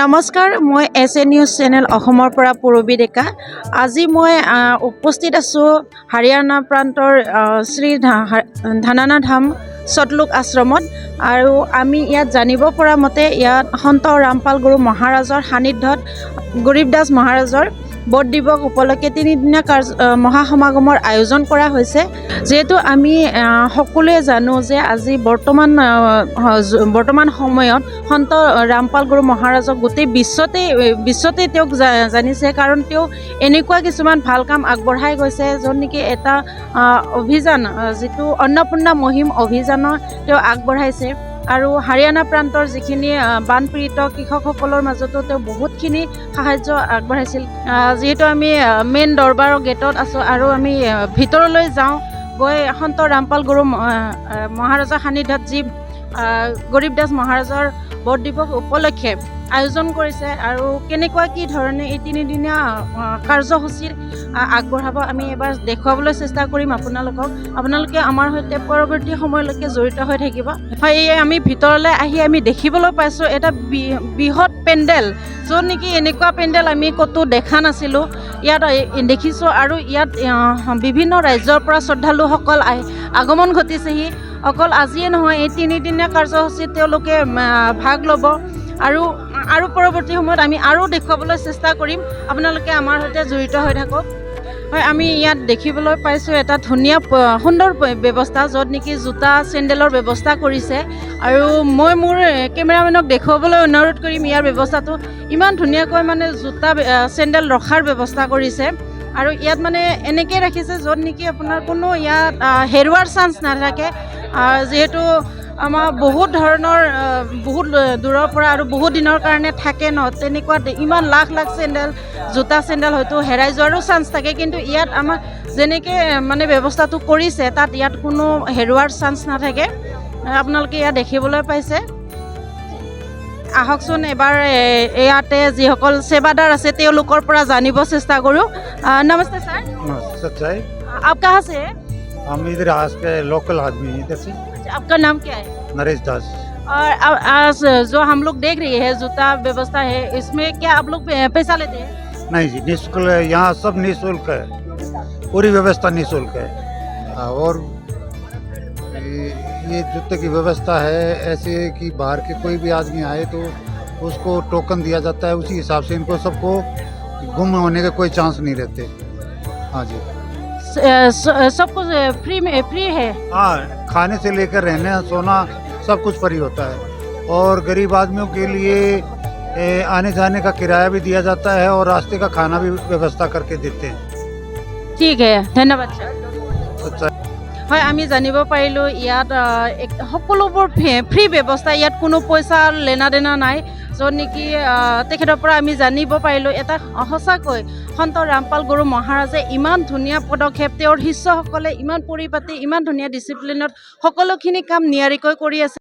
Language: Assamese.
নমস্কাৰ, মই এছ এ নিউজ চেনেল অসমৰ পৰা পূৰবী ডেকা। আজি মই উপস্থিত আছোঁ হাৰিয়ানা প্ৰান্তৰ শ্ৰী ধানানা ধাম সতলোক আশ্ৰমত। আৰু আমি ইয়াত জানিব পৰা মতে ইয়াত সন্ত ৰামপাল গুৰু মহাৰাজৰ সান্নিধ্যত গৰীব দাস মহাৰাজৰ বধ দিৱস উপলক্ষে 3দিনীয়া মহাসমাগমৰ আয়োজন কৰা হৈছে। যিহেতু আমি সকলোৱে জানো যে আজি বৰ্তমান সময়ত সন্ত ৰামপাল গুৰু মহাৰাজক গোটেই বিশ্বতে তেওঁক জানিছে, কাৰণ তেওঁ এনেকুৱা কিছুমান ভাল কাম আগবঢ়াই গৈছে, য'ত নেকি এটা অভিযান, যিটো অন্নপূৰ্ণা মহিম অভিযানৰ তেওঁ আগবঢ়াইছে। আৰু হাৰিয়ানা প্ৰান্তৰ যিখিনি বানপীড়িত কৃষকসকলৰ মাজতো তেওঁ বহুতখিনি সাহাৰ্য আগবঢ়াইছিল। যিহেতু আমি মেইন দৰবাৰৰ গেটত আছোঁ আৰু আমি ভিতৰলৈ যাওঁ, গৈ সন্ত ৰামপাল গুৰু মহাৰাজৰ সান্নিধ্যত যি গৰীব দাস মহাৰাজৰ বধ দিৱস উপলক্ষে আয়োজন কৰিছে আৰু কেনেকুৱা কি ধৰণে এই 3দিনীয়া কাৰ্যসূচী আগবঢ়াব আমি এবাৰ দেখুৱাবলৈ চেষ্টা কৰিম আপোনালোকে আমাৰ সৈতে পৰৱৰ্তী সময়লৈকে জড়িত হৈ থাকিব। হয়, এই আমি ভিতৰলৈ আহি আমি দেখিবলৈ পাইছোঁ এটা বৃহৎ পেণ্ডেল, য'ত নেকি এনেকুৱা পেণ্ডেল আমি ক'তো দেখা নাছিলোঁ। ইয়াত দেখিছোঁ আৰু ইয়াত বিভিন্ন ৰাজ্যৰ পৰা শ্ৰদ্ধালুসকল আগমন ঘটিছেহি। অকল আজিয়ে নহয়, এই 3দিনীয়া কাৰ্যসূচীত তেওঁলোকে ভাগ ল'ব আৰু পৰৱৰ্তী সময়ত আমি আৰু দেখুৱাবলৈ চেষ্টা কৰিম। আপোনালোকে আমাৰ সৈতে জড়িত হৈ থাকক। হয়, আমি ইয়াত দেখিবলৈ পাইছোঁ এটা ধুনীয়া সুন্দৰ ব্যৱস্থা, য'ত নেকি জোতা চেণ্ডেলৰ ব্যৱস্থা কৰিছে। আৰু মই মোৰ কেমেৰামেনক দেখুৱাবলৈ অনুৰোধ কৰিম ইয়াৰ ব্যৱস্থাটো। ইমান ধুনীয়াকৈ মানে জোতা চেণ্ডেল ৰখাৰ ব্যৱস্থা কৰিছে। আৰু ইয়াত মানে এনেকৈ ৰাখিছে য'ত নেকি আপোনাৰ কোনো ইয়াত হেৰুৱাৰ চান্স নাথাকে। যিহেতু আমাৰ বহুত ধৰণৰ বহুত দূৰৰ পৰা আৰু বহুত দিনৰ কাৰণে থাকে ন, তেনেকুৱা ইমান লাখ জোতা চেণ্ডেল হয়তো হেৰাই যোৱাৰো চান্স থাকে, কিন্তু ইয়াত আমাক যেনেকৈ মানে ব্যৱস্থাটো কৰিছে তাত ইয়াত কোনো হেৰুৱাৰ চান্স নাথাকে। আপোনালোকে ইয়াত দেখিবলৈ পাইছে। আহকচোন এবাৰ ইয়াতে যিসকল সেৱাদাৰ আছে তেওঁলোকৰ পৰা জানিব চেষ্টা কৰোঁ। নমস্তে ছাৰ। नमस्ते। आप कहाँ से हैं? हम इधर आज के लोकल आदमी हैं इधर से। आपका नाम क्या है? नरेश दास। और आज जो हम लोग देख रहे हैं जूता व्यवस्था है, इसमें क्या आप लोग पैसा लेते हैं? नहीं जी, निःशुल्क है, यहाँ सब निःशुल्क है, पूरी व्यवस्था निःशुल्क है। और ये जूते की व्यवस्था है ऐसे कि बाहर के कोई भी आदमी आए तो उसको टोकन दिया जाता है, उसी हिसाब से इनको सबको गुम होने के कोई चांस नहीं रहते। हाँ जी, सब कुछ फ्री है। हाँ, खाने से लेकर रहने सोना सब कुछ फ्री होता है। और गरीब आदमियों के लिए आने जाने का किराया भी दिया जाता है और रास्ते का खाना भी व्यवस्था करके देते हैं। ठीक है, धन्यवाद सर। अच्छा, হয়, আমি জানিব পাৰিলোঁ ইয়াত সকলোবোৰ ফ্ৰী ব্যৱস্থা, ইয়াত কোনো পইচা লেনা দেনা নাই, য'ত নেকি তেখেতৰ পৰা আমি জানিব পাৰিলোঁ এটা সঁচাকৈ সন্ত ৰামপাল গুৰু মহাৰাজে ইমান ধুনীয়া পদক্ষেপ, তেওঁৰ শিষ্যসকলে ইমান পৰিপাতি ইমান ধুনীয়া ডিচিপ্লিনত সকলোখিনি কাম নিয়াৰিকৈ কৰি আছে।